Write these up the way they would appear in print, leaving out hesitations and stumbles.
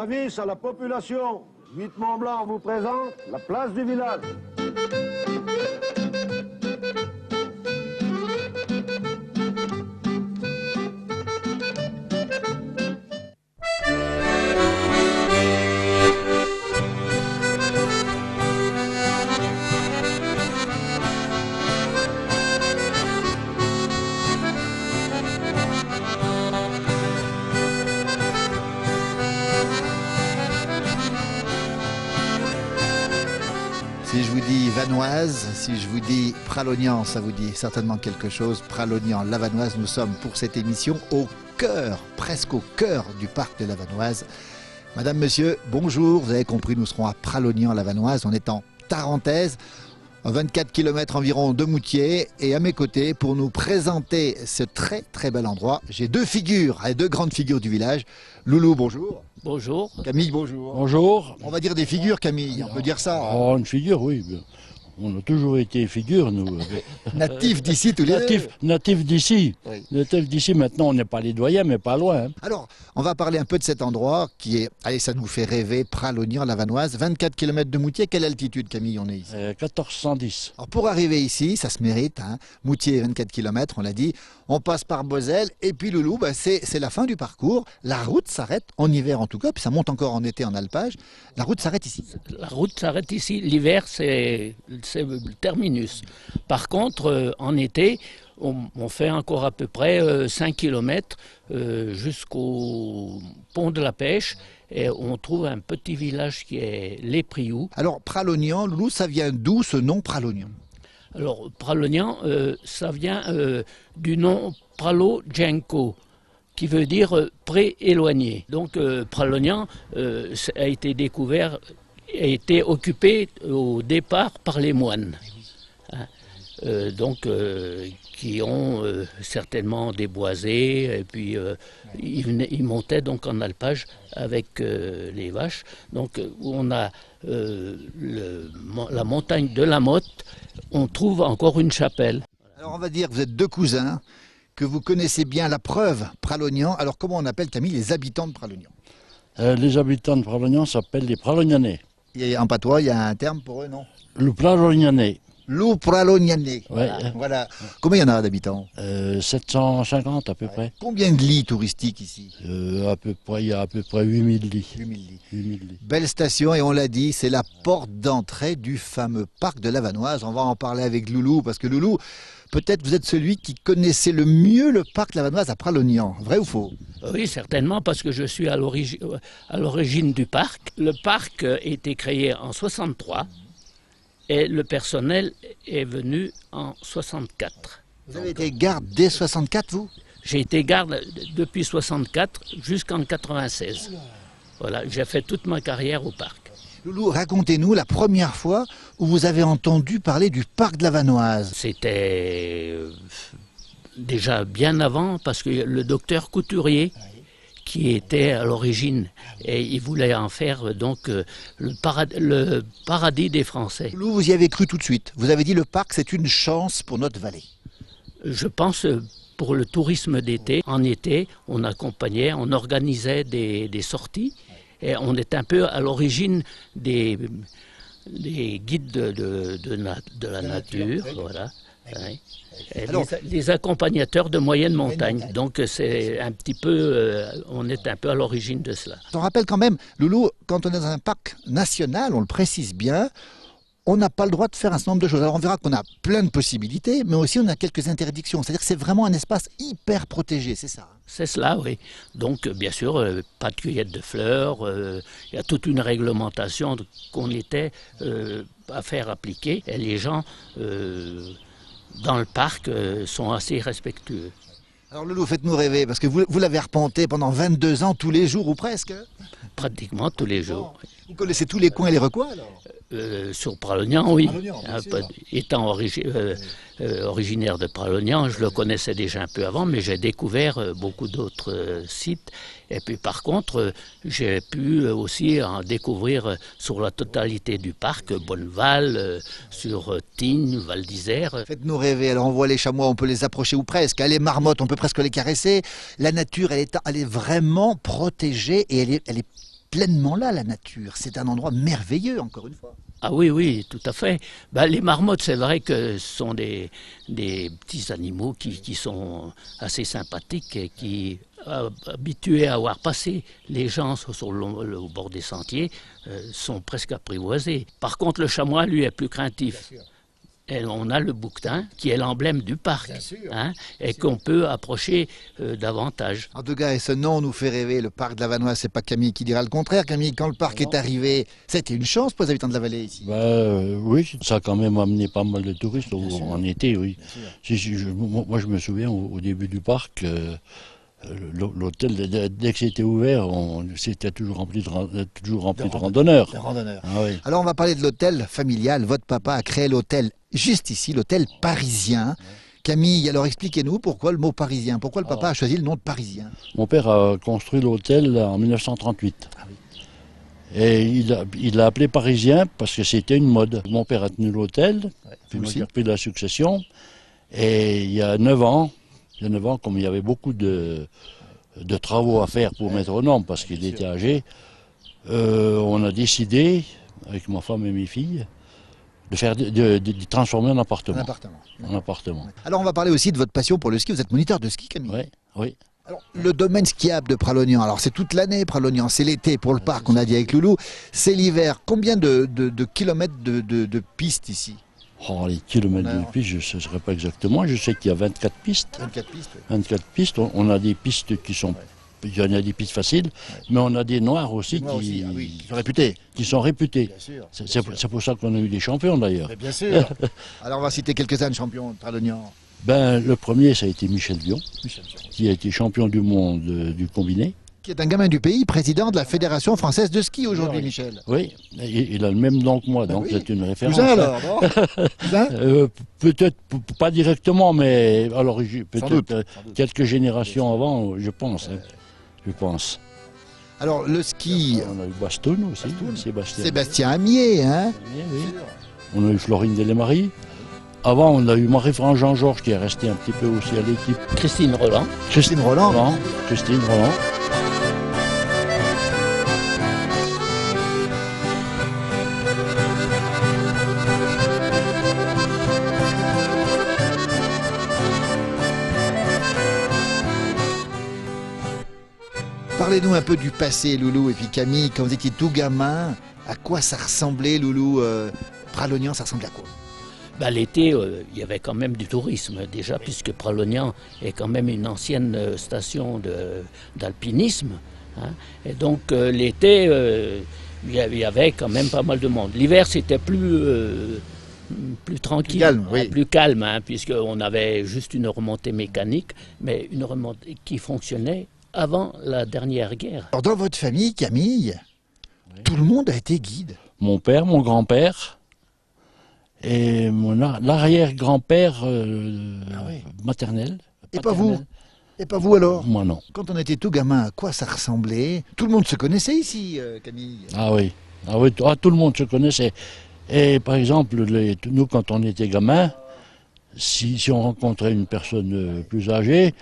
Avis à la population. 8 Mont-Blanc vous présente la place du village. Si je vous dis Vanoise, si je vous dis Pralognan, ça vous dit certainement quelque chose. Pralognan, la Vanoise, nous sommes pour cette émission au cœur, presque au cœur du parc de la Vanoise. Madame, monsieur, bonjour. Vous avez compris, nous serons à Pralognan, la Vanoise. On est en Tarentaise, à 24 km environ de Moutier. Et à mes côtés, pour nous présenter ce très très bel endroit, j'ai deux grandes figures du village. Loulou, bonjour. Bonjour. Camille, bonjour. Bonjour. On va dire des figures, Camille, on peut dire ça. Oh, une figure, oui. On a toujours été figure, nous. Natifs d'ici tous les deux. Natifs d'ici. Oui. Natifs d'ici, maintenant, on n'est pas les doyens, mais pas loin. Alors, on va parler un peu de cet endroit qui est, allez, ça nous fait rêver, Pralognan, la Vanoise, 24 km de Moutier. Quelle altitude, Camille, on est ici? 1410. Alors, pour arriver ici, ça se mérite, hein. Moutier, 24 km, on l'a dit. On passe par Beauzelle et puis Loulou, c'est la fin du parcours. La route s'arrête, en hiver en tout cas, puis ça monte encore en été en alpage. La route s'arrête ici. La route s'arrête ici. L'hiver, c'est le terminus. Par contre, en été, on fait encore à peu près 5 km jusqu'au pont de la Pêche. Et on trouve un petit village qui est Les Prioux. Alors, Pralognan, Loulou, ça vient d'où ce nom Pralognan? Alors, Pralognan, ça vient du nom Pralo-Djenko, qui veut dire pré éloigné. Donc, Pralognan a été découvert, a été occupé au départ par les moines. Hein, qui ont certainement déboisé, et puis ils montaient donc en alpage avec les vaches. Donc, où on a la montagne de la Motte, on trouve encore une chapelle. Alors, on va dire que vous êtes deux cousins, que vous connaissez bien la preuve Pralognan. Alors, comment on appelle, Camille, les habitants de Pralognan? Les habitants de Pralognan s'appellent les Pralognanais. Et en patois, il y a un terme pour eux, non? Le Pralognanais. Loup Pralognanais. Ouais. Voilà. Combien il y en a d'habitants? 750 à peu près. Combien de lits touristiques ici? À peu près, il y a à peu près 8000 lits. 8000 lits. 8000 lits. Belle station, et on l'a dit, c'est la porte d'entrée du fameux parc de la Vanoise. On va en parler avec Loulou, parce que Loulou, peut-être vous êtes celui qui connaissait le mieux le parc de la Vanoise à Pralognan. Vrai ou faux? Oui, certainement, parce que je suis à l'origine du parc. Le parc a été créé en 63 et le personnel est venu en 64. Vous avez été garde dès 64, vous? J'ai été garde depuis 64 jusqu'en 96. Voilà, j'ai fait toute ma carrière au parc. Loulou, racontez-nous la première fois où vous avez entendu parler du parc de la Vanoise. C'était déjà bien avant, parce que le docteur Couturier, qui était à l'origine, et il voulait en faire donc le paradis des Français. Loulou, vous y avez cru tout de suite. Vous avez dit le parc, c'est une chance pour notre vallée. Je pense pour le tourisme d'été. En été, on accompagnait, on organisait des sorties, et on est un peu à l'origine des guides de la nature, voilà. Oui. Alors, les accompagnateurs de moyenne montagne. Donc c'est un petit peu, on est un peu à l'origine de cela. On rappelle quand même, Loulou, quand on est dans un parc national, on le précise bien, on n'a pas le droit de faire un certain nombre de choses. Alors on verra qu'on a plein de possibilités, mais aussi on a quelques interdictions. C'est-à-dire que c'est vraiment un espace hyper protégé, c'est ça? C'est cela, oui. Donc bien sûr, pas de cueillette de fleurs, il y a toute une réglementation qu'on était à faire appliquer. Et les gens dans le parc sont assez respectueux. Alors Loulou, faites-nous rêver, parce que vous l'avez arpenté pendant 22 ans, tous les jours ou presque? Pratiquement tous les jours. Vous connaissez tous les coins et les recoins alors? Sur Pralognan, oui. Pralognan, Étant originaire de Pralognan, je le connaissais déjà un peu avant, mais j'ai découvert beaucoup d'autres sites. Et puis par contre, j'ai pu aussi en découvrir sur la totalité du parc, Bonneval, sur Tignes, Val d'Isère. Faites-nous rêver. Alors on voit les chamois, on peut les approcher ou presque. Les marmottes, on peut presque les caresser. La nature, elle est vraiment protégée et elle est pleinement là, la nature. C'est un endroit merveilleux, encore une fois. Ah oui, oui, tout à fait. Ben, les marmottes, c'est vrai que ce sont des petits animaux qui sont assez sympathiques et qui, habitués à avoir passé les gens au bord des sentiers, sont presque apprivoisés. Par contre, le chamois, lui, est plus craintif. Et on a le bouquetin, qui est l'emblème du parc, hein, et qu'on peut approcher davantage. En tout cas, et ce nom nous fait rêver. Le parc de la Vanoise, c'est pas Camille qui dira le contraire. Camille, quand le parc est arrivé, c'était une chance pour les habitants de la vallée ici. Oui, ça a quand même amené pas mal de touristes en été, oui. Moi, je me souviens au début du parc, l'hôtel, dès que c'était ouvert, c'était toujours rempli de randonneurs. Ah, oui. Alors, on va parler de l'hôtel familial. Votre papa a créé l'hôtel juste ici, l'hôtel parisien. Camille, alors expliquez-nous pourquoi le mot parisien, pourquoi le papa a choisi le nom de parisien. Mon père a construit l'hôtel en 1938. Ah oui. Et il l'a appelé parisien parce que c'était une mode. Mon père a tenu l'hôtel, puis moi j'ai repris la succession. Et il y a 9 ans, comme il y avait beaucoup de travaux à faire pour mettre aux normes parce qu'il était âgé, on a décidé, avec ma femme et mes filles, de transformer en appartement. En appartement. Alors on va parler aussi de votre passion pour le ski. Vous êtes moniteur de ski, Camille. Oui, oui. Alors, le domaine skiable de Pralognan, alors c'est toute l'année Pralognan, c'est l'été pour le parc, on a dit avec Loulou, c'est l'hiver. Combien de kilomètres de pistes ici? Oh, les kilomètres de pistes, je ne saurais pas exactement. Je sais qu'il y a 24 pistes. 24 pistes, oui. 24 pistes. On a des pistes qui sont... Il y en a des pistes faciles, mais on a des noirs aussi, qui sont réputés. Qui sont réputés. Bien sûr. C'est pour ça qu'on a eu des champions d'ailleurs. Bien sûr. Alors on va citer quelques-uns de champions de Pralognan. Le premier, ça a été Michel Vion, qui a été champion du monde du combiné. Qui est un gamin du pays, président de la Fédération française de ski aujourd'hui, Michel. Oui, il a le même nom que moi, donc c'est une référence. Cousin alors, non Peut-être pas directement, mais alors peut-être quelques générations avant, je pense. Je pense. Alors le ski... On a eu Bastoun aussi, Sébastien Amier, hein. Oui. On a eu Florine Delemarie. Avant, on a eu Marie-France Jean-Georges qui est restée un petit peu aussi à l'équipe. Christine Roland. Christine Roland. Parlez-nous un peu du passé, Loulou, et puis Camille, quand vous étiez tout gamin, à quoi ça ressemblait, Loulou Pralognan, ça ressemblait à quoi? L'été, il y avait quand même du tourisme déjà, puisque Pralognan est quand même une ancienne station d'alpinisme. Hein, et donc l'été, il y avait quand même pas mal de monde. L'hiver, c'était plus tranquille, plus calme, hein, puisqu'on avait juste une remontée mécanique, mais une remontée qui fonctionnait avant la dernière guerre. Alors dans votre famille, Camille, tout le monde a été guide. Mon père, mon grand-père et l'arrière-grand-père maternel. Et pas vous? Et pas vous alors? Moi non. Quand on était tout gamin, à quoi ça ressemblait? Tout le monde se connaissait ici, Camille? Ah oui, tout le monde se connaissait. Et par exemple, nous quand on était gamin, si on rencontrait une personne plus âgée,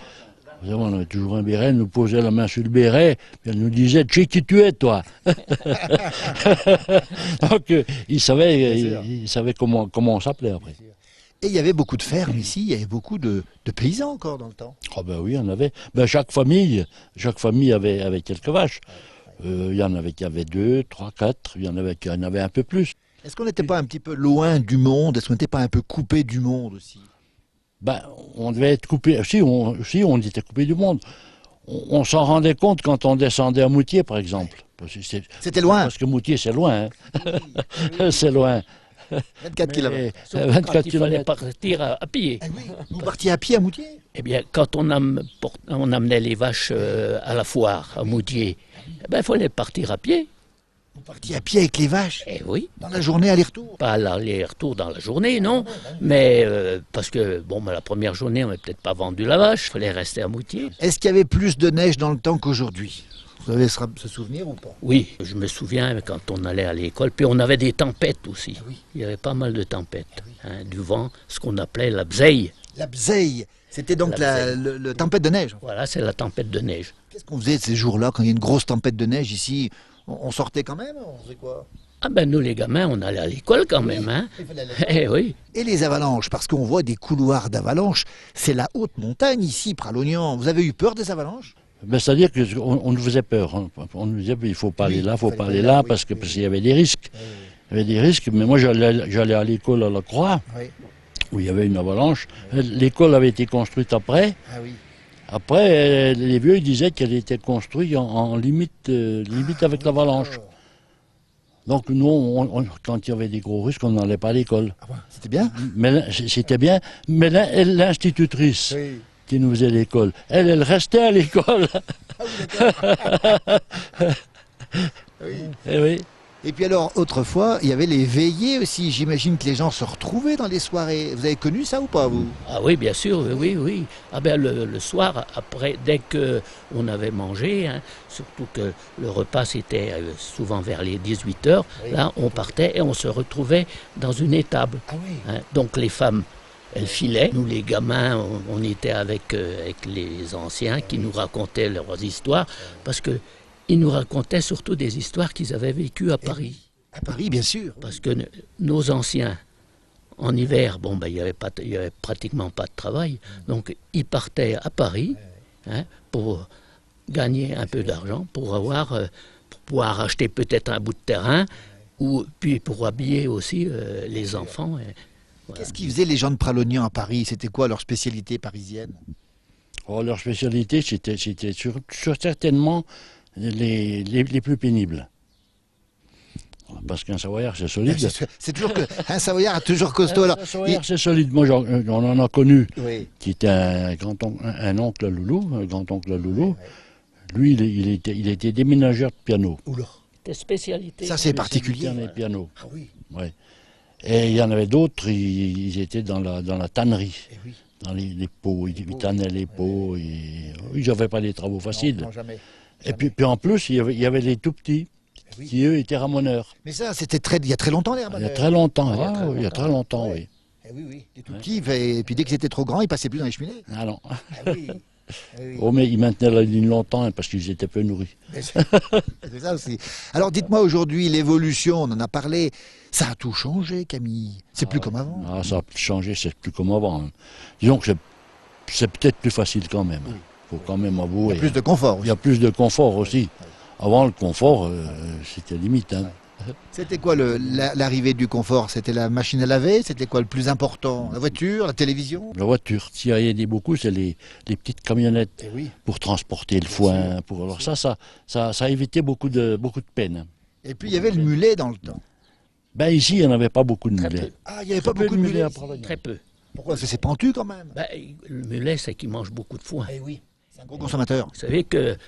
on avait toujours un béret, elle nous posait la main sur le béret, et elle nous disait « Tu sais qui tu es, toi ?» Donc, il savait comment on s'appelait après. Et il y avait beaucoup de fermes ici, il y avait beaucoup de paysans encore dans le temps. Ah ben oui, il y en avait. Chaque famille avait quelques vaches. Il y en avait qui avaient 2, 3, 4, il y en avait qui en avaient un peu plus. Est-ce qu'on n'était pas un petit peu loin du monde? Est-ce qu'on n'était pas un peu coupé du monde aussi? On devait être coupé. Si, on était coupé du monde. On s'en rendait compte quand on descendait à Moutier, par exemple. C'était loin. Parce que Moutier, c'est loin. Hein. C'est loin. 24 km. Quand il fallait partir à pied. Ah oui. Vous partiez à pied à Moutier? Eh bien, quand on amenait les vaches à la foire, à Moutier, il fallait partir à pied. Vous partiez à pied avec les vaches? Eh oui. Dans la journée, aller-retour? Pas l'aller-retour dans la journée, non. Mais parce que, la première journée, on n'avait peut-être pas vendu la vache, il fallait rester à Moutier. Est-ce qu'il y avait plus de neige dans le temps qu'aujourd'hui? Vous avez ce souvenir ou pas? Oui, je me souviens quand on allait à l'école, puis on avait des tempêtes aussi. Ah oui. Il y avait pas mal de tempêtes, du vent, ce qu'on appelait la bzeille. La bzeille, c'était donc la tempête de neige. Voilà, c'est la tempête de neige. Qu'est-ce qu'on faisait de ces jours-là quand il y a une grosse tempête de neige ici? On sortait quand même, on faisait quoi? Ah ben nous les gamins, on allait à l'école quand même, hein. Il fallait aller à l'école. Eh oui. Et les avalanches, parce qu'on voit des couloirs d'avalanches, c'est la haute montagne ici, Pralognan. Vous avez eu peur des avalanches? Ben, c'est-à-dire qu'on nous faisait peur. Hein. On nous disait il faut pas aller là, il faut fallait pas pas aller aller là, là, parce oui, qu'il y avait des risques. Il y avait des risques, mais moi j'allais à l'école à la Croix, Oui. où il y avait une avalanche. L'école avait été construite après. Ah oui. Après, les vieux ils disaient qu'elle était construite en limite, limite avec l'avalanche. Donc nous, quand il y avait des gros risques, on n'allait pas à l'école. Ah ouais, c'était bien? Mais c'était bien. Mais l'institutrice qui nous faisait l'école, elle restait à l'école. Eh oui. Et puis alors, autrefois, il y avait les veillées aussi. J'imagine que les gens se retrouvaient dans les soirées. Vous avez connu ça ou pas, vous? Ah oui, bien sûr, oui, oui. Ah ben le soir, après, dès qu'on avait mangé, hein, surtout que le repas c'était souvent vers les 18h, là on partait et on se retrouvait dans une étable. Ah oui. Hein. Donc les femmes, elles filaient. Nous les gamins, on était avec les anciens qui nous racontaient leurs histoires, parce que ils nous racontaient surtout des histoires qu'ils avaient vécues à Paris. À Paris, bien sûr. Parce que nos anciens, en hiver, bon, ben, il n'y avait pratiquement pas de travail. Donc, ils partaient à Paris, hein, pour gagner un peu d'argent, pour pouvoir acheter peut-être un bout de terrain, ou puis pour habiller aussi les enfants. Et, voilà. Qu'est-ce qu'ils faisaient les gens de Pralognan à Paris? C'était quoi leur spécialité parisienne? Oh, leur spécialité, c'était certainement les plus pénibles. Parce qu'un Savoyard, c'est solide. C'est toujours qu'un Savoyard est toujours costaud. Alors, Un Savoyard, c'est solide. Moi, on en a connu, oui. qui était un oncle à Loulou, un grand-oncle à Loulou. Lui, il était déménageur de piano. Oula. C'était spécialité. Ça, c'est particulier. Les pianos. Ah oui. Ouais. Et il y en avait d'autres, ils étaient dans la tannerie. Eh oui. Dans les pots, ils tannaient les pots. Ils n'avaient pas des travaux faciles. Non, jamais. Et puis en plus, il y avait les tout petits, oui. qui eux étaient ramoneurs. Mais ça, c'était il y a très longtemps, les Il y ramoneurs. a très longtemps, il y a très longtemps, oui. Eh oui, oui. Les tout petits, et puis dès qu'ils étaient trop grands, ils passaient plus dans les cheminées. Ah non. Ah oui. Eh oui. Oh, mais ils maintenaient la ligne longtemps, hein, parce qu'ils étaient peu nourris. C'est ça aussi. Alors dites-moi aujourd'hui, l'évolution, on en a parlé, ça a tout changé, Camille. C'est plus comme avant. Ah, ça a changé, c'est plus comme avant. Hein. Disons que c'est peut-être plus facile quand même. Il faut quand même Il avouer. y a plus de confort. Il y a plus de confort aussi. Avant, le confort, c'était limite. Hein. C'était quoi l'arrivée du confort? C'était la machine à laver? C'était quoi le plus important? La voiture? La télévision? La voiture, s'il y a aidé beaucoup, c'est les petites camionnettes Eh oui. pour transporter le foin. Alors ça a évité beaucoup de peine. Et puis il y avait le mulet dans le temps. Ben ici, il n'y en avait pas beaucoup de Très mulets. peu. Ah, il n'y avait pas beaucoup de mulets à ici. Pralognan. Très peu. Pourquoi? Parce que c'est pentu quand même. Ben, le mulet, c'est qu'il mange beaucoup de foin. Eh oui, c'est un gros consommateur. Vous savez qu'il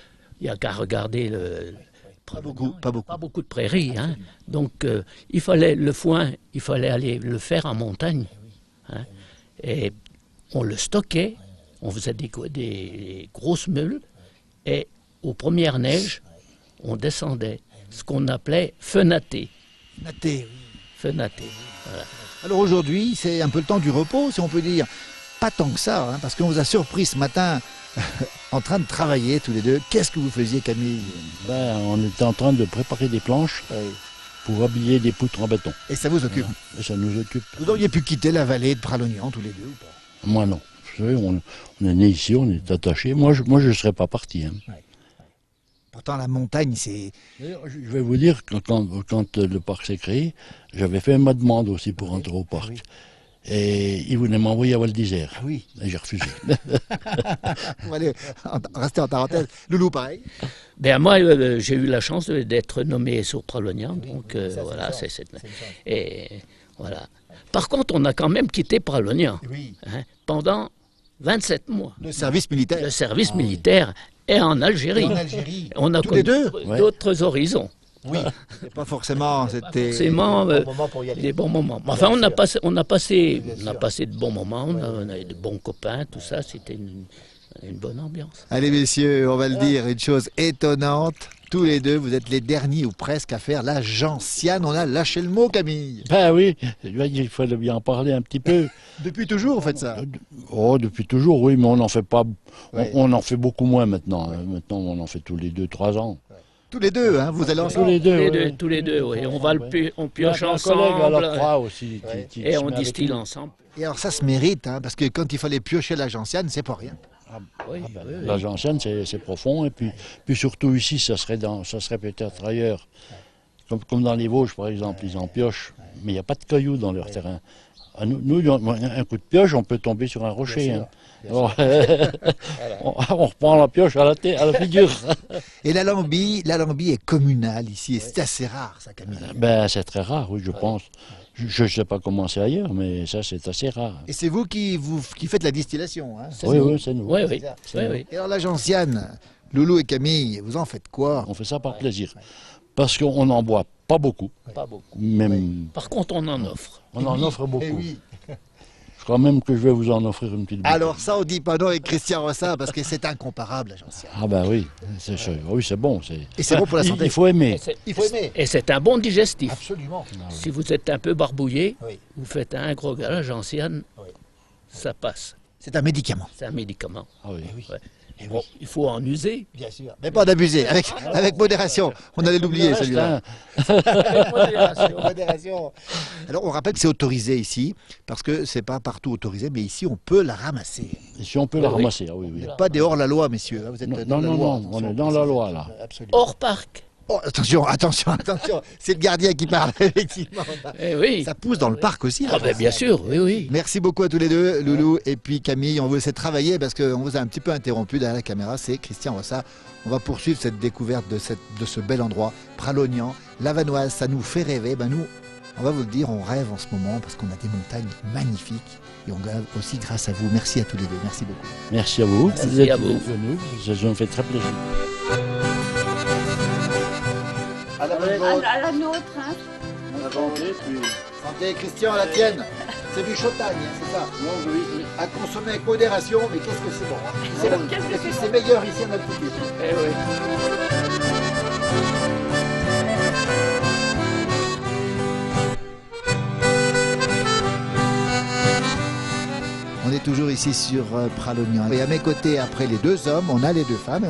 n'y a qu'à regarder Pas beaucoup, pas beaucoup. pas beaucoup de prairies. Hein. Donc, il fallait le foin, il fallait aller le faire en montagne. Hein. Et on le stockait, on faisait des grosses meules, et aux premières neiges, on descendait, ce qu'on appelait fenater. Naté, oui. Fenater. Voilà. Alors aujourd'hui, c'est un peu le temps du repos, si on peut dire. Pas tant que ça, hein, parce qu'on vous a surpris ce matin en train de travailler tous les deux. Qu'est-ce que vous faisiez, Camille? Ben, on était en train de préparer des planches pour habiller des poutres en béton. Et ça vous occupe? Et ça nous occupe. Vous auriez pu quitter la vallée de Pralognan tous les deux ou pas? Moi non. Vous savez, on est né ici, on est attaché. Moi, je ne serais pas parti. Hein. Pourtant, la montagne, c'est... D'ailleurs, je vais vous dire que quand le parc s'est créé, j'avais fait ma demande aussi pour entrer au parc. oui. Et ils voulaient m'envoyer à Val d'Isère. Ah oui. Et j'ai refusé. On va aller rester en parenthèse. Loulou, pareil. Ben, moi, j'ai eu la chance d'être nommé sur Pralognan, donc voilà, et voilà. Par contre, on a quand même quitté Pralognan Oui. hein, pendant 27 mois. Le service militaire. Le service militaire est en Algérie. En Algérie. On a Tous connu les deux? d'autres horizons. Oui. C'est pas forcément... C'était... Forcément, des bons moments pour y aller. des bons moments. Enfin, on a passé de bons moments, on a eu de bons copains, tout ça, c'était une bonne ambiance. Allez messieurs, on va le dire, une chose étonnante. Tous les deux, vous êtes les derniers ou presque à faire la gentiane. On a lâché le mot, Camille. Ben oui, il fallait bien en parler un petit peu. Depuis toujours, vous faites ça. Oh, depuis toujours, oui, mais on n'en fait pas. Ouais. On en fait beaucoup moins maintenant. Hein. Maintenant, on en fait tous les 2-3 ans. Tous les deux, hein, vous allez Tous ensemble. les deux, Tous les deux, oui. On va on pioche Il y a un collègue à ensemble la croix aussi. et se on met avec distille nous. ensemble. Et alors ça se mérite, hein, parce que quand il fallait piocher la gentiane, c'est pas rien. Oui, oui, oui. La gentiane, c'est profond. Et puis surtout ici, ça serait peut-être ailleurs. Comme dans les Vosges, par exemple, ils en piochent. Mais il n'y a pas de cailloux dans leur terrain. Nous, un coup de pioche, on peut tomber sur un rocher. Hein. Alors, on reprend la pioche à la figure. Et l'Alembie est communale ici, et c'est assez rare, ça, Camille. Ben, c'est très rare, oui, je pense. Je ne sais pas comment c'est ailleurs, mais ça, c'est assez rare. Et c'est vous qui faites la distillation, hein? Oui, c'est nous. Oui, oui. C'est oui, ça. oui. Et alors la gentiane, Loulou et Camille, vous en faites quoi? On fait ça par plaisir. Parce qu'on n'en boit pas beaucoup. Pas beaucoup. Même, Par contre, on en offre. on en offre Eh beaucoup. oui. Je crois même que je vais vous en offrir une petite bouteille. Alors ça, on dit pas non avec Christian Rossa, parce que c'est incomparable, la gentiane. Ah ben oui, oui, c'est bon. Et c'est bon pour la santé. Il faut aimer. Il faut aimer. Et c'est un bon digestif. Absolument. Si vous êtes un peu barbouillé, Oui. vous faites un gros gage ancienne, Oui. ça passe. C'est un médicament. C'est un médicament. Ah oui. Ouais. Eh Bon, il faut en user. Bien sûr. Mais pas d'abuser, avec modération. On allait l'oublier, Le reste, celui-là. hein, Avec modération. Modération. Alors on rappelle que c'est autorisé ici, parce que c'est pas partout autorisé, mais ici on peut la ramasser. Et si on peut la Oui. ramasser, ah oui, Vous oui. n'êtes pas des hors-la-loi, messieurs. hein, Vous êtes Non, dans la non, loi. non, on est dans la loi, là. Absolument. Hors parc. Oh, attention. C'est le gardien qui parle, effectivement. Eh oui. Ça pousse dans le parc aussi. Ah là. ben bien sûr, oui, oui. Merci beaucoup à tous les deux, Loulou et puis Camille. On vous laisse travailler parce qu'on vous a un petit peu interrompu derrière la caméra. C'est Christian Rossa. On va poursuivre cette découverte de ce bel endroit, Pralognan, Lavanoise. Ça nous fait rêver. Ben nous, on va vous le dire, on rêve en ce moment parce qu'on a des montagnes magnifiques. Et on rêve aussi grâce à vous. Merci à tous les deux. Merci beaucoup. Merci à vous. Merci Vous êtes à vous. venus. Ça me fait très plaisir. À la À la nôtre, hein. Santé, Christian, à la tienne. C'est du chautagne, hein, c'est ça. À consommer avec modération, mais qu'est-ce que c'est bon. Hein. C'est bon. Qu'est-ce que Et puis c'est c'est meilleur ici en altitude. Eh oui. On est toujours ici sur Pralognan. Et à mes côtés, après les deux hommes, on a les deux femmes et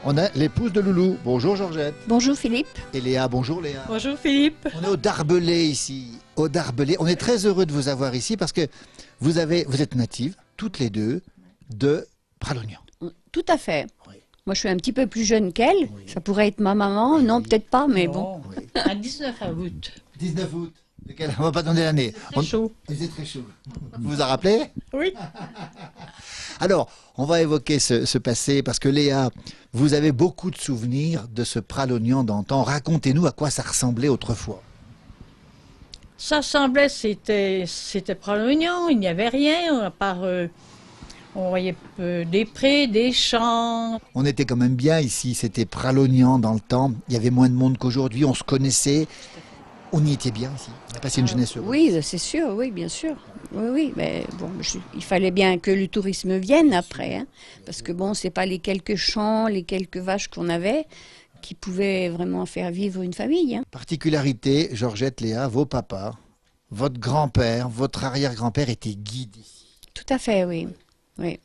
on a l'épouse de Loulou. Bonjour Georgette. Bonjour Philippe. Et Léa, bonjour Léa. Bonjour Philippe. On est au Darbelay ici. Au Darbelay. On est très heureux de vous avoir ici parce que vous êtes natives, toutes les deux, de Pralognan. Tout à fait. Oui. Moi, je suis un petit peu plus jeune qu'elle. Ça pourrait être ma maman. Non, peut-être pas, mais bon. Un 19 août. 19 août. On va pas donner l'année. C'est chaud. Il faisait très chaud. Vous vous en rappelez? Oui. Alors, on va évoquer ce passé parce que Léa, vous avez beaucoup de souvenirs de ce Pralognan d'antan. Racontez-nous à quoi ça ressemblait autrefois. Ça semblait, c'était Pralognan, il n'y avait rien, à part, on voyait des prés, des champs. On était quand même bien ici, c'était Pralognan dans le temps. Il y avait moins de monde qu'aujourd'hui, on se connaissait. On y était bien ici. On a passé une jeunesse heureuse. Oui, c'est sûr, oui, bien sûr. Oui, oui, mais bon, il fallait bien que le tourisme vienne après, hein, parce que bon, c'est pas les quelques champs, les quelques vaches qu'on avait qui pouvaient vraiment faire vivre une famille. Hein. Particularité, Georgette, Léa, vos papas, votre grand-père, votre arrière-grand-père étaient guides ici. Tout à fait, oui. Oui.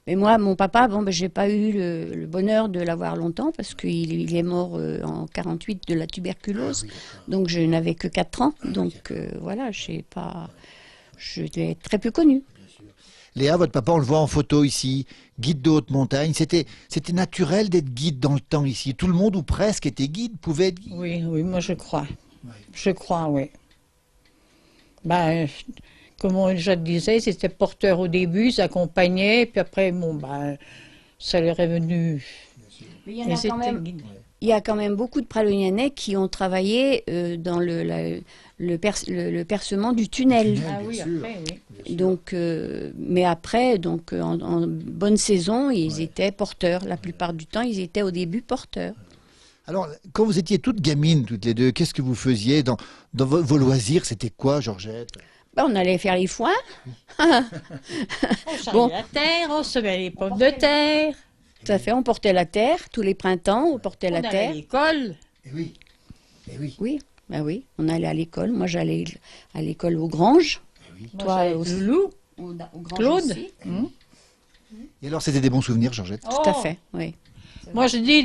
Mais moi, mon papa, bon, ben, j'ai pas eu le bonheur de l'avoir longtemps parce qu'il est mort en 48 de la tuberculose. Donc je n'avais que 4 ans. Donc voilà, je l'ai très peu connu. Léa, votre papa, on le voit en photo ici, guide de haute montagne. C'était naturel d'être guide dans le temps ici. Tout le monde, ou presque, était guide, pouvait être guide. Oui, oui, moi je crois. Je crois, oui. Ben, comme je te disais, c'était porteur au début, ils accompagnaient, puis après, bon, ben, ça leur est venu. Mais il y a quand même beaucoup de Pralognanais qui ont travaillé dans le percement du tunnel. Ah oui, après, oui. Donc, mais après, donc, en bonne saison, ils étaient porteurs. La plupart du temps, ils étaient au début porteurs. Alors, quand vous étiez toutes gamines, toutes les deux, qu'est-ce que vous faisiez dans vos loisirs? C'était quoi, Georgette? Ben, on allait faire les foins. On charriait Bon. la terre, on semait les pommes de terre, Tout à fait, on portait la terre. Tous les printemps, on portait on la allait à terre. l'école. Eh oui, eh oui. Oui, ben oui, on allait à l'école. Moi, j'allais à l'école aux Granges. Moi, Toi j'allais aussi. Loulou. Aux Granges Claude. aussi. Et alors, c'était des bons souvenirs, Georgette? Tout à fait, oui. Moi, je dis,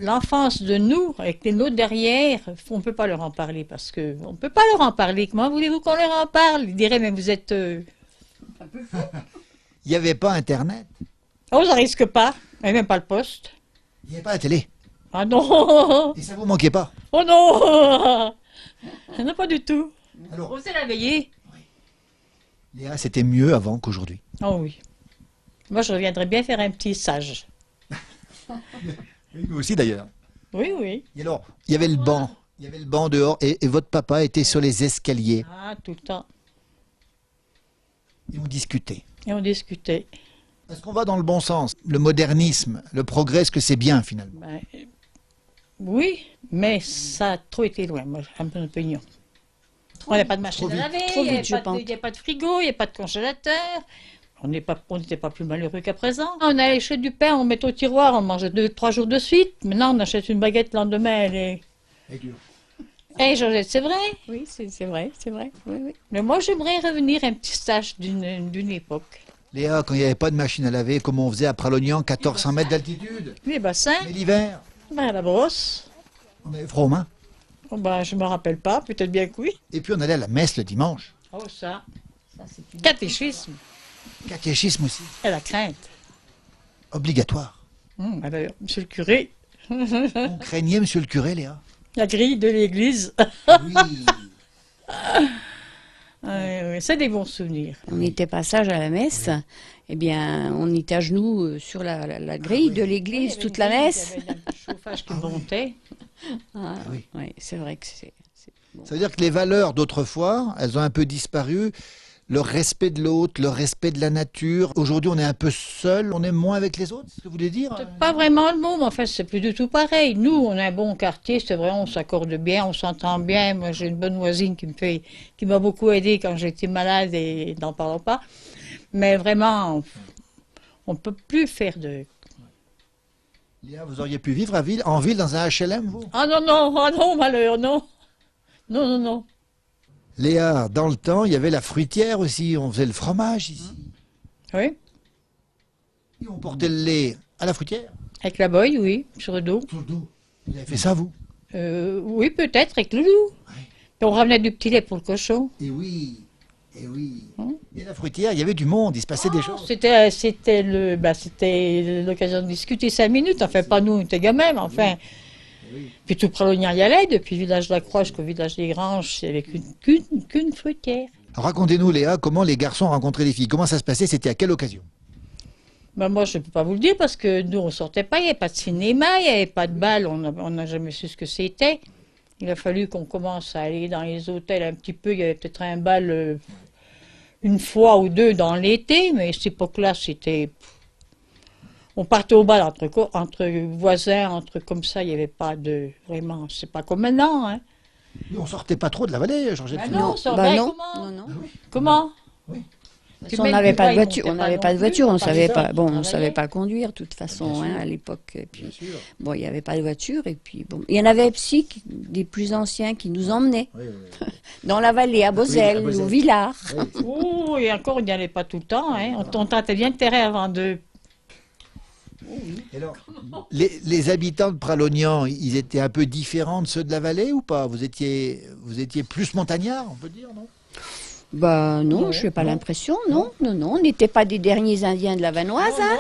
l'enfance de nous, avec les nôtres derrière, on ne peut pas leur en parler parce que on ne peut pas leur en parler. Comment voulez-vous qu'on leur en parle? Ils diraient, mais vous êtes... Il n'y avait pas Internet, Oh, ça risque pas. Et même pas le poste. il n'y avait pas la télé. Ah non! Et ça vous manquait pas. Oh non! Non, pas du tout. Alors, On s'est la veillée. Léa, c'était mieux avant qu'aujourd'hui. Oh oui. Moi, je reviendrais bien faire un petit sage. Nous aussi d'ailleurs. Oui, oui. Et alors, il y avait le banc. Il y avait le banc dehors et votre papa était sur les escaliers Ah, tout le temps. et on discutait. Et on discutait. Est-ce qu'on va dans le bon sens? Le modernisme, le progrès, est-ce que c'est bien finalement? Ben, oui, mais ça a trop été loin, moi, à mon opinion. On n'a pas de machine à laver, Trop il n'y vite, je pense. a pas de frigo, il n'y a pas de congélateur. On n'était pas plus malheureux qu'à présent. On allait acheter du pain, on mettait au tiroir, on mangeait 2-3 jours de suite. Maintenant, on achète une baguette le lendemain, elle est... Eh, Georgette, c'est vrai. Oui, c'est vrai, c'est vrai. Oui, oui. Mais moi, j'aimerais revenir à un petit stage d'une époque. Léa, quand il n'y avait pas de machine à laver, comment on faisait à Pralognan, 1400 mètres d'altitude? Les bassins, Et l'hiver, ben, la brosse. on avait froid aux mains. Oh, ben, je ne me rappelle pas, peut-être bien que oui. Et puis on allait à la messe le dimanche. Oh, ça. Catéchisme Catéchisme aussi. et la crainte. Obligatoire. Alors, monsieur le curé, On craignait monsieur le curé, Léa. la grille de l'église. Oui. Oui, c'est des bons souvenirs. On était passage à la messe, eh bien, on était à genoux sur la grille de l'église toute la messe. Il y avait un chauffage qui montait. Ah, oui. oui, c'est vrai que c'est bon. Ça veut dire que les valeurs d'autrefois, elles ont un peu disparu. Le respect de l'autre, le respect de la nature. Aujourd'hui, on est un peu seul, on est moins avec les autres, c'est ce que vous voulez dire? C'est pas vraiment le mot, mais en fait, c'est plus du tout pareil. Nous, on a un bon quartier, c'est vrai, on s'accorde bien, on s'entend bien. Moi, j'ai une bonne voisine qui m'a beaucoup aidée quand j'étais malade et n'en parlons pas. Mais vraiment, on ne peut plus faire de... Léa, vous auriez pu vivre en ville dans un HLM, vous? Ah non, malheur, non. Non, non, non. Léa, dans le temps, il y avait la fruitière aussi, on faisait le fromage ici. Oui, Et on portait le lait à la fruitière. avec la boye, oui, sur le dos. Sur le dos. Vous avez fait ça, vous? Oui, peut-être, avec le loup. Puis on ramenait du petit lait pour le cochon. Et oui, et oui. Et la fruitière, il y avait du monde, il se passait des choses. C'était l'occasion de discuter 5 minutes. Enfin, pas nous, on était gamins, mais enfin. Puis tout Pralognan y allait, depuis le village de la Croix jusqu'au village des Granges, avec qu'une fruitière. Alors, racontez-nous, Léa, comment les garçons rencontraient les filles? Comment ça se passait? C'était à quelle occasion? Ben moi, je ne peux pas vous le dire parce que nous, on ne sortait pas, il n'y avait pas de cinéma, il n'y avait pas de bal, on n'a jamais su ce que c'était. Il a fallu qu'on commence à aller dans les hôtels un petit peu. Il y avait peut-être un bal une fois ou deux dans l'été, mais à cette époque-là, c'était... On partait au bal entre voisins, entre comme ça, il n'y avait pas de... Vraiment, c'est pas comme maintenant, hein. Et on sortait pas trop de la vallée, Georgette. Ben non, ça Bah va, non, comment? non. Comment? Parce qu'on n'avait pas de voiture, on n'avait pas de voiture, on savait ça, pas, bon, on travaillait. savait pas conduire de toute façon, Bien hein, sûr. à l'époque. Et puis, Bien sûr. bon, il n'y avait pas de voiture et puis bon, il y en avait aussi des plus anciens qui nous emmenaient Oui, oui. dans la vallée, à Bozelle, à Bozelle. au Villard. Oh, et encore, on n'y allait pas tout le temps, hein. On tentait bien le terrain avant de... Et alors, les habitants de Pralognan, ils étaient un peu différents de ceux de la vallée ou pas? Vous étiez plus montagnards, on peut dire, non? Bah non, Non, je n'ai pas non. l'impression, non, on n'était pas des derniers Indiens de la Vanoise, hein.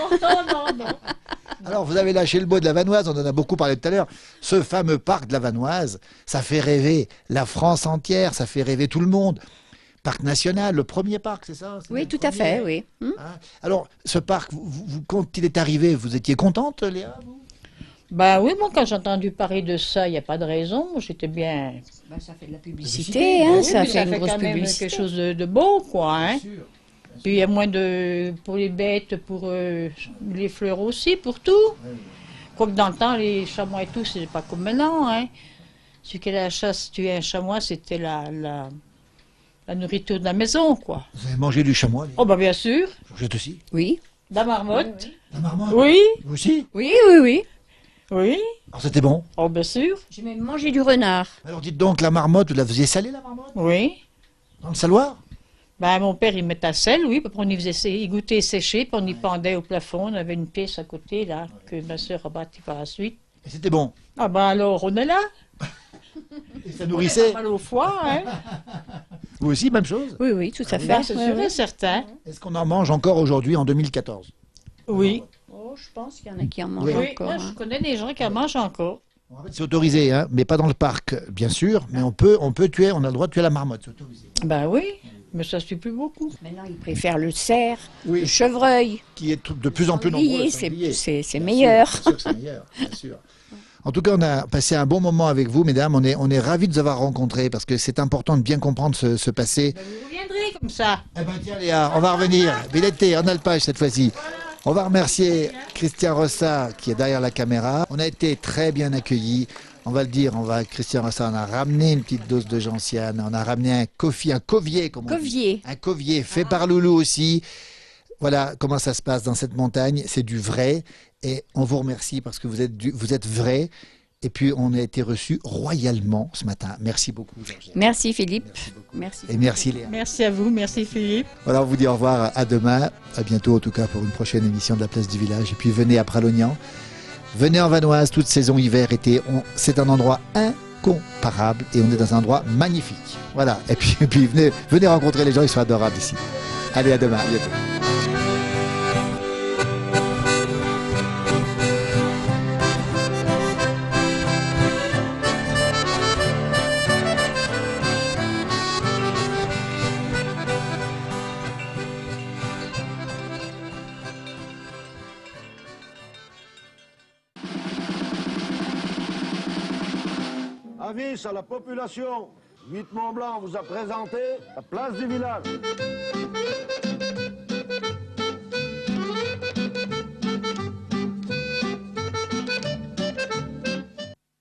Non. Alors, vous avez lâché le mot de la Vanoise, on en a beaucoup parlé tout à l'heure. Ce fameux parc de la Vanoise, ça fait rêver la France entière, ça fait rêver tout le monde. Parc national, le premier parc, c'est ça? C'est Oui, le tout à premier. fait, oui. Hein? Alors, ce parc, quand il est arrivé, vous étiez contente, Léa, vous? Bah oui, moi, quand j'ai entendu parler de ça, il n'y a pas de raison. Moi, j'étais bien... Bah, ça fait de la Publicité, publicité, hein, Oui, ça mais fait une grosse quand même publicité. quelque chose de beau, quoi, hein. Bien sûr. Puis il y a moins de... pour les bêtes, pour les fleurs aussi, pour tout. Quoique dans le temps, les chamois et tout, c'est pas comme maintenant, hein. Celui qui allait à la chasse, tuer un chamois, c'était la nourriture de la maison, quoi. Vous avez mangé du chamois, Léa? Oh, bah bien sûr. Georgette aussi? Oui, De la marmotte. La marmotte? Oui, Vous aussi? oui, oui, oui. oui. Alors, c'était bon? Oh, bien sûr. J'ai même mangé du renard. Alors, dites donc, la marmotte, vous la faisiez saler, la marmotte? Oui. Dans le saloir? Ben, mon père, il mettait à sel, oui, puis on y faisait y goûter sécher, puis on y pendait au plafond. On avait une pièce à côté, là, que ma soeur a bâtie par la suite. Et c'était bon. Ah ben alors, on est là. Et ça nourrissait. Mal au foie, hein. Vous aussi, même chose. Oui, oui, tout à fait. Ben, c'est Ouais, sûr ouais. et certain. Est-ce qu'on en mange encore aujourd'hui en 2014? Oui. Oh, je pense qu'il y en a qui en mangent Oui, encore. moi, hein. je connais des gens qui en mangent encore. En fait, c'est autorisé, hein, mais pas dans le parc, bien sûr. Mais on peut tuer, on a le droit de tuer la marmotte, c'est autorisé. Ben oui, mais ça suffit plus beaucoup. Maintenant, ils préfèrent le cerf, Oui. le chevreuil. Qui est de plus en plus nombreux. Sanglier, le sanglier. c'est Bien meilleur. sûr, bien sûr que c'est meilleur, bien sûr. En tout cas, on a passé un bon moment avec vous, mesdames. On est ravis de vous avoir rencontrés parce que c'est important de bien comprendre ce passé. Ben, vous reviendrez comme ça. Eh ben tiens Léa, on va revenir. Villetté, en alpage cette fois-ci. On va remercier Christian Rossa qui est derrière la caméra. On a été très bien accueillis. On va le dire, Christian Rossa, on a ramené une petite dose de gentiane. On a ramené un covier, comme on dit. Covier. Un covier fait par Loulou aussi. Voilà comment ça se passe dans cette montagne. C'est du vrai. Et on vous remercie parce que vous êtes vrai. Et puis, on a été reçus royalement ce matin. Merci beaucoup, Georgette. Merci Philippe. Merci. Et merci Léa. Merci à vous, merci Philippe. Voilà, on vous dit au revoir, à demain, à bientôt en tout cas pour une prochaine émission de la Place du Village. Et puis venez à Pralognan, venez en Vanoise, toute saison hiver, été, c'est un endroit incomparable et on est dans un endroit magnifique. Voilà, et puis venez rencontrer les gens, ils sont adorables ici. Allez, à demain, à bientôt. Avis à la population, Huit Mont Blanc vous a présenté la place du village.